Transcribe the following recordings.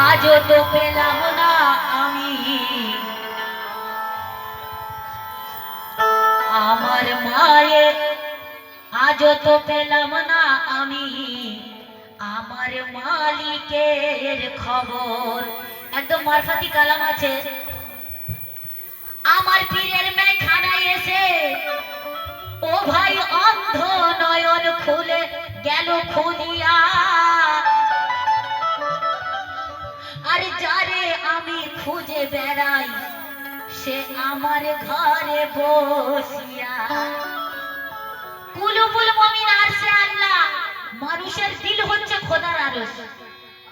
আজও তো পেলাম না আমি আমার মায়ের, আজও তো পেলাম না আমি আমার মালিকের খবর। একদম মারফাতি কালাম আছে। আমার পীরের মেখানায় এসে ও ভাই অন্ধ নয়ন খুলে গেল খুলিয়া, আর যারে আমি খুঁজে বেড়াই সে আমার ঘরে বসিয়া। কুলুবুল মুমিন আরশে আল্লাহ, মানুষের দিল হচ্ছে খোদার আরশ।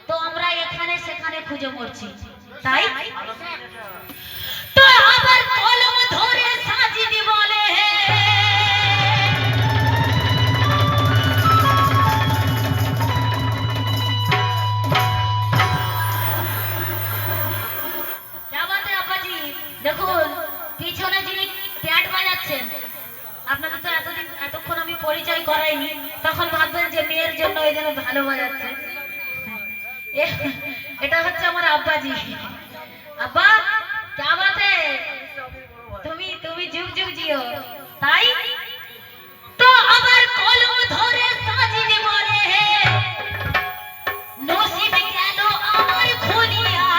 তো আমরা এখানে সেখানে খুঁজে মরছি, তাই তো আবার কলম ধরে সাজিদি বলে দেখুন পিছনে যিনি প্যাড বাজাচ্ছেন, আপনাদের তো এতক্ষণ আমি পরিচয় করাইনি, তখন ভাববেন যে মেয়ের জন্য এই জন্য ভালো বাজাচ্ছে। এটা হচ্ছে আমার আব্বাজি। আব্বা क्या बात है, তুমি যুগ যুগ জিও। তাই তো আবার কলম ধরে সাজিনি বলে নসিব কেন আমার খুলিয়া,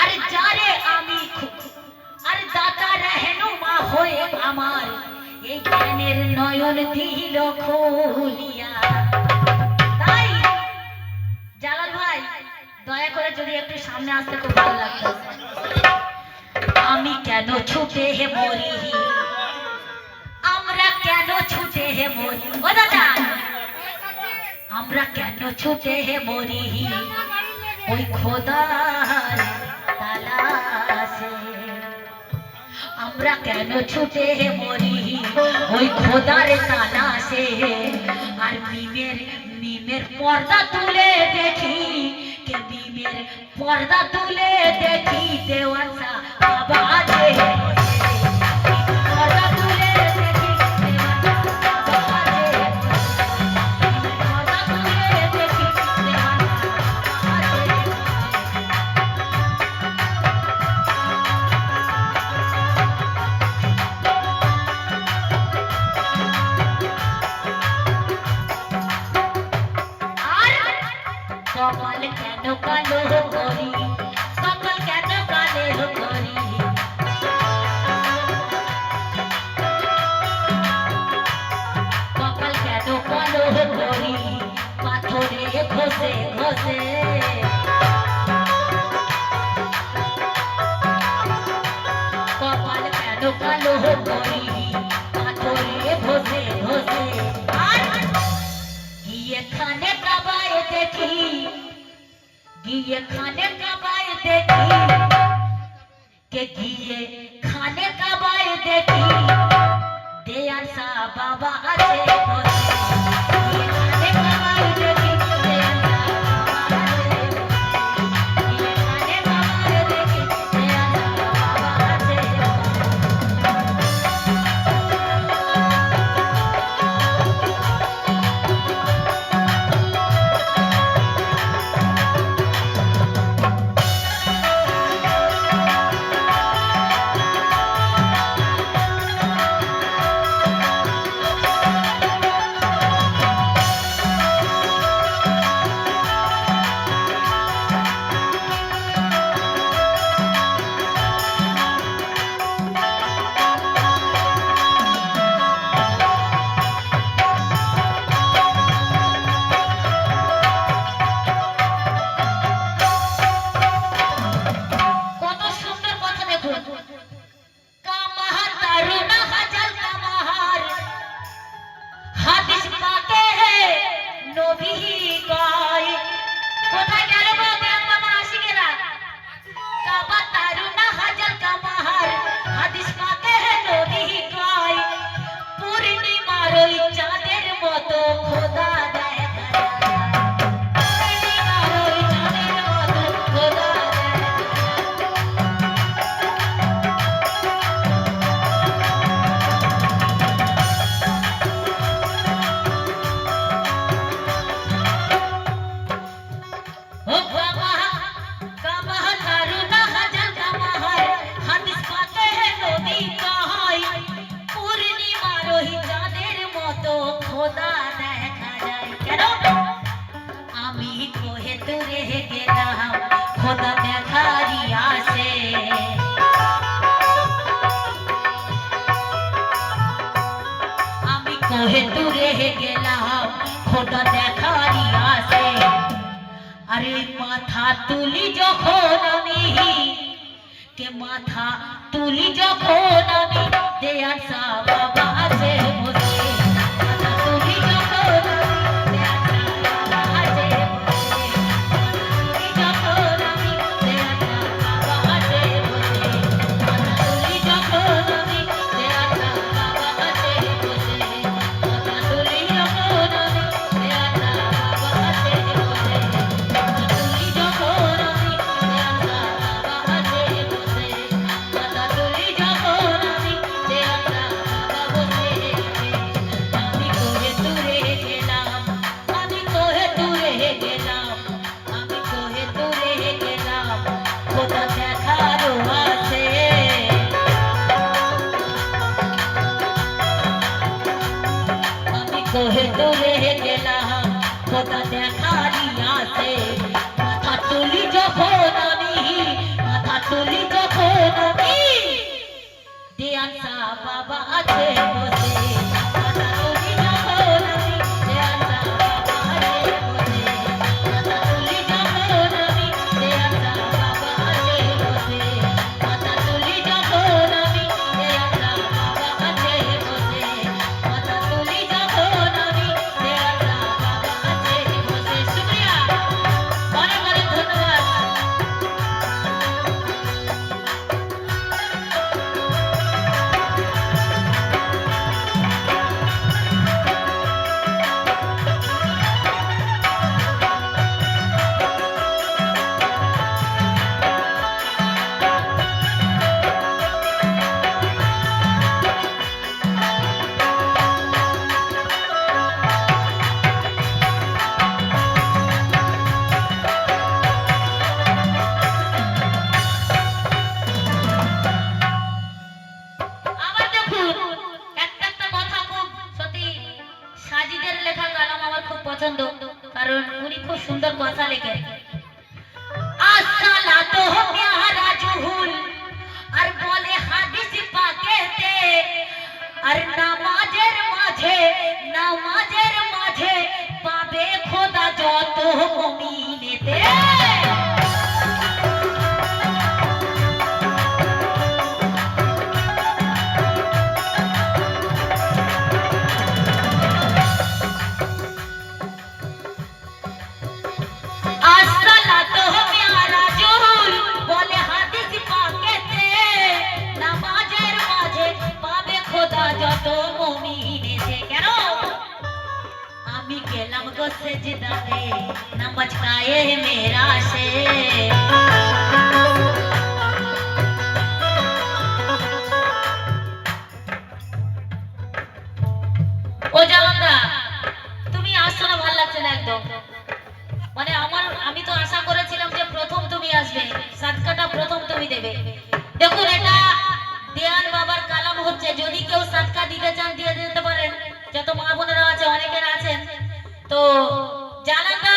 আর যারে আমি আর দাতা রহনুমা হয়ে আমার এই জ্ঞানের নয়ন দিল খুলিয়া। তাই জালাল ভাই দয়া করে যদি একটু সামনে আসতে খুব ভালো লাগতো। আমি কেন ছুটে হে মরি, আমরা কেন ছুটে হে মরি, ও দাদা আমরা কেন ছুটে হে মরি ওই খোদার তালাশে, আমরা কেন ছুটে হে মরি ওই খোদার তালাশে। আর মিমের পর্দা তুলে দেখি, কে মিমের পর্দা তুলে দেখি দেওয়ানসা বাবা আছে। পর্দা তুলে দেখি দেওয়ানসা বাবা আছে, পর্দা তুলে দেখি দেওয়ানসা বাবা আছে। কপাল কেন কালো করি, কপাল কেন কালো করি, কপাল কেন কালো করি পাথরে ঘষে ঘষে, কপাল কেন কালো করি পাথরে ঘষে ঘষে। আর গিয়ে খানে কাবায় দেখি, গিয়ে খানে কাবায় দেখি, কে গিয়ে খানে কাবায় দেখি দেয়ার সা বাবা আছে বসে। গিয়ে খানে কাবায় দেখি দেয়ার সা বাবা আছে, গিয়ে খানে কাবায় দেখি দেয়ার সা বাবা আছে। খোদা দেখা যায় কেন আমি কোহে তুরে গেলাম খোদা দেখারি আসে আমি কোহে তুরে গেলাম খোদা দেখারি আসে আরে মাথা তুলি যখন আমি কে মাথা তুলি যখন আমি দেয়ার সা বাবা আছে বসে মাথা তুলি যখন আমি দেয়ার সা বাবা আছে বসে মাথা তুলি যখন আমি দেয়ার সা বাবা আছে বসে মাথা তুলি যখন আমি দেয়ার সা বাবা আছে বসে মাথা তুলি যখন আমি দেয়ার সা বাবা আছে বসে মাথা তুলি যখন আমি দেয়ার সা বাবা আছে বসে মাথা তুলি যখন আমি দেয়ার সা বাবা বসে আমি কোহে তুরে গেলাম আমি কোহে তুরে গেলাম আমি কোহে তুরে গেলাম খোদা দেখারও আছে আমি কোহে তুরে গেলাম খোদা দেখারি আসে মাথা তুলি যখন আমি মাথা তুলি যখন আমি দেয়ার সা বাবা আছে বসে মাথা তুলি যখন আমি দেয়ার সা বাবা আছে বসে মাথা তুলি যখন আমি দেয়ার সা বাবা আছে বসে মাথা তুলি যখন আমি দেয়ার সা বাবা আছে বসে মাথা তুলি যখন আমি দেয়ার সা বাবা আছে বসে শুকরিয়া অনেক অনেক ধন্যবাদ আবার দেখুন একটা একটা কথা খুব সত্যি সাজিদের লেখা কালাম আমার খুব পছন্দ কারণ উনি খুব সুন্দর কথা লেখেন আসসালাত হো প্যারা জুহুল আর বলে হাদিস পাকেতে আর নামাজের মাঝে পাবে খোদা যত মুমিনেতে আসসালাত হো প্যারা জুহুল বলে হাদিস পাকেতে নামাজের মাঝে পাবে খোদা যত মুমিনেতে কেন আমি গেলাম গো সেজদাতে নামাজ কায়ে মেরা সে ও জালান্দা তুমি আসছো না ভালো লাগছে না একদম মানে আমি তো আশা করেছিলাম যে প্রথম তুমি আসবে সাদকাটা প্রথম তুমি দেবে দেখুন এটা দেয়ান বাবার কালাম হচ্ছে যদি কেউ সাদকা দিতে চান দিয়ে দিতে পারেন যত মা বোনেরা আছে অনেকেরা আছেন তো জালান্দা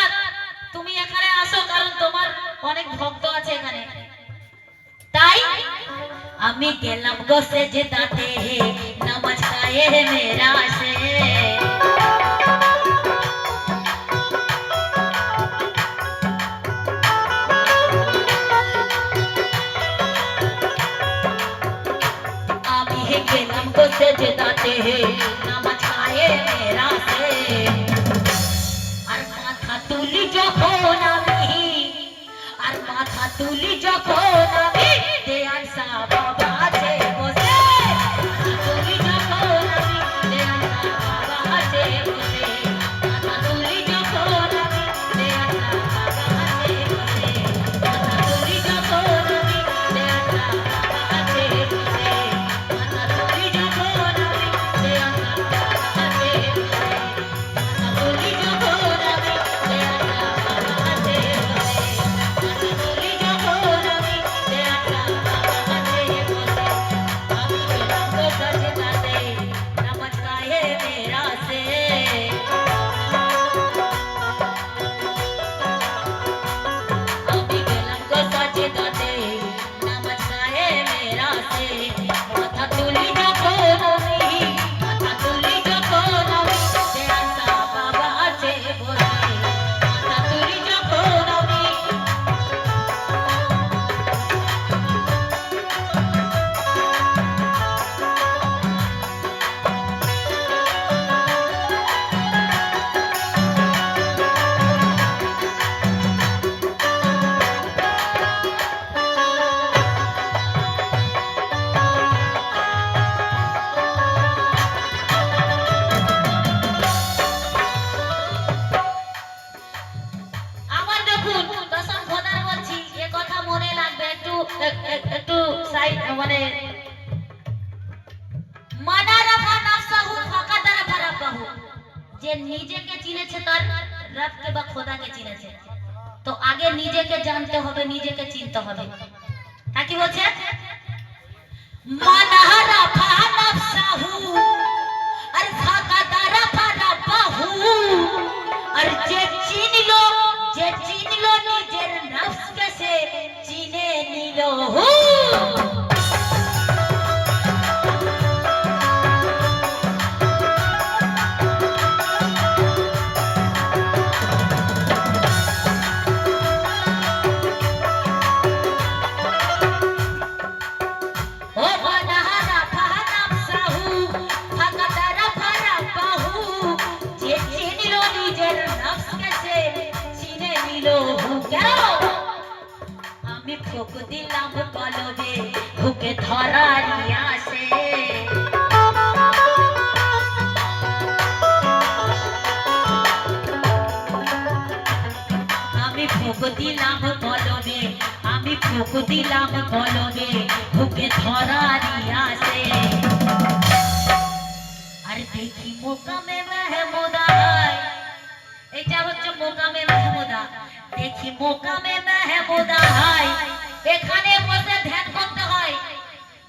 তুমি এখানে আসো কারণ তোমার অনেক ভক্ত আছে এখানে তাই আমি গেলাম গো সেজদাতে নামাজ কায়ে মেরা সে আমি গেলাম গো সেজদাতে নামাজ কায়ে মেরা সে আর মাথা তুলি যখন আমি দেয়ার সা বাবা আছে বসে মাথা তুলি যখন আমি দেয়ার সা বাবা আছে বসে মাথা তুলি যখন আমি দেয়ার সা বাবা আছে বসে মাথা তুলি যখন আমি দেয়ার সা বাবা আছে বসে মাথা তুলি যখন আমি দেয়ার সা বাবা আছে বসে মাথা তুলি যখন আমি দেয়ার সা বাবা আছে বসে মাথা তুলি যখন আমি দেয়ার সা বাবা আছে বসে যে নিজেকে চিনেছে তার রবকে বা খোদাকে চিনেছে। তো আগে নিজেকে জানতে হবে, নিজেকে চিনতে হবে। তা কি বলছে? মানহারা ফানাফসাহু আর ফাকাদারা ফারাবাহু। আর যে চিনলো নিজের নফসকে সে চিনে নিল। আমি ফুক দিলাম কলবে হুকে ধরার আসে। আমি ফুক দিলাম কলবে, আমি ফুক দিলাম কলবে হুকে ধরার আসে। আর দেখি মোকামে মেহমুদা, এটা হচ্ছে মোকামে মেহমুদা। দেখি মোকামে মেহমুদা হাই, এখানে বসে ধ্যান করতে হয়।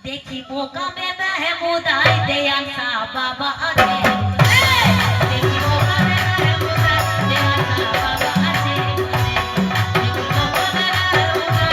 দেখি মোকামে মেহমুদাই দেয়ান সা বাবা আছে। দেখি মোকামে মেহমুদা দেয়ান সা বাবা আছে। দেখি মোকামে মেহমুদা।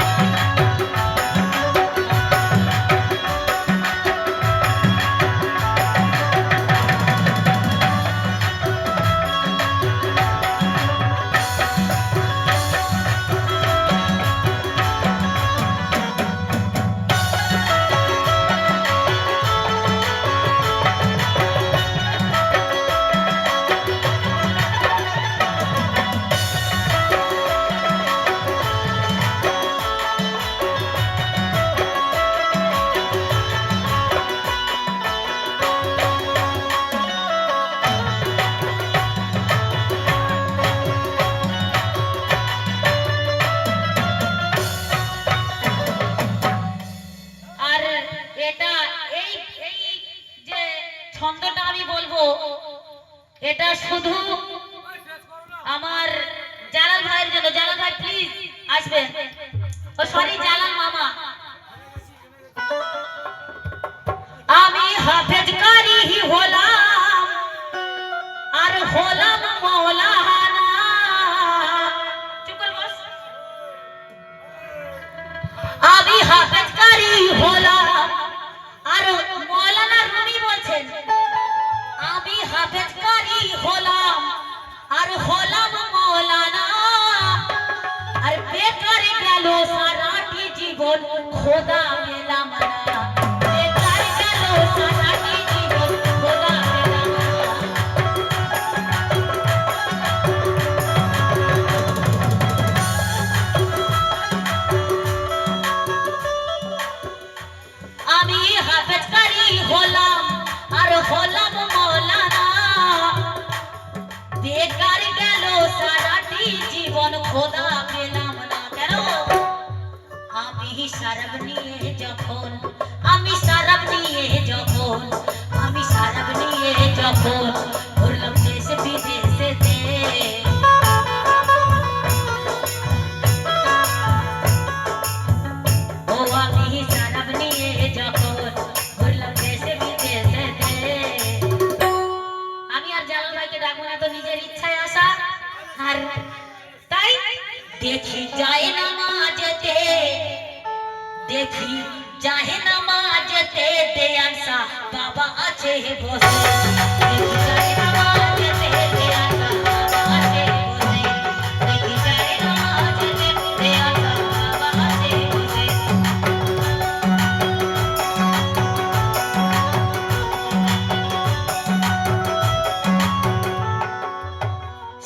ছন্দটা আমি বলবো, এটা শুধু আমার জালাল ভাইয়ের জন্য। জালাল ভাই প্লিজ আসবেন। ও সরি, জালাল মামা। আমি হাফেজ কারি হলাম আর হলাম মৌলানা। চুপ কর বস। আমি হাফেজ কারি হলাম আর মৌলানা রুমি বলছেন আমি হাফেজ কারি হলাম আর হলাম মৌলানা। আর বেকার গেল সারাটি জীবন খোদা পেলাম না। বেকার গেল সারাটি জীবন খোদা পেলাম না। আমি হাফেজ কারি হলাম আর হলাম মৌলানা। বেকার গেল সারাটি জীবন খোদা পেলাম না। কেন? আমি সারাব নিয়ে যখন, আমি সারাব নিয়ে যখন, আমি সারাব নিয়ে যখন ঘুরলাম দেশ বিদেশেতে। ও আমি সারাব নিয়ে যখন ঘুরলাম দেশ বিদেশেতে। আমি আর জালাল ভাইকে ডাকবো না, তো নিজের ইচ্ছায় আসা। আর তাই দেখি যায় নামাজতে, দেখি যায় নামাজতে দেয়ান সা বাবা আছে বসে। দেখি যায় নামাজতে দেয়ান সা বাবা আছে বসে। দেখি যায় নামাজতে দেয়ান সা বাবা আছে বসে।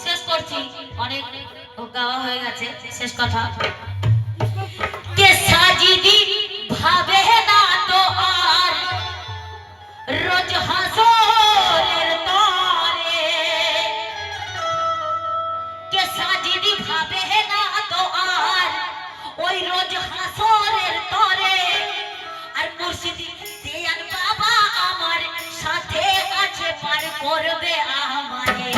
শেষ করছি, অনেক গাওয়া হয়ে গেছে। শেষ কথা, কে সাজিদি ভাবে না তো আর রোজ হাসরের তরে। কে সাজিদি ভাবে না তো আর ওই রোজ হাসরের তরে। আর মুর্শিদি দেয়ান বাবা আমার সাথে আছে, পার করবে আমারে।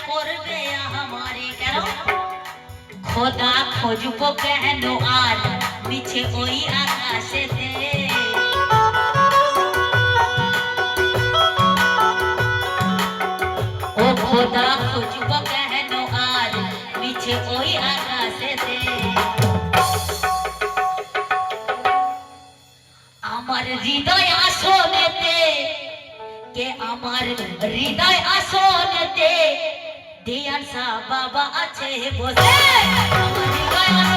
করবে আমারে কেন খোদা খুঁজবো কেন আর মিছে ওই আকাশেতে ও খোদা খুঁজবো কেন আর মিছে ওই আকাশেতে আমার হৃদয় আসনেতে কে আমার হৃদয় আসনেতে দিয়ান সা বাবা আছে বসে আমার হৃদয়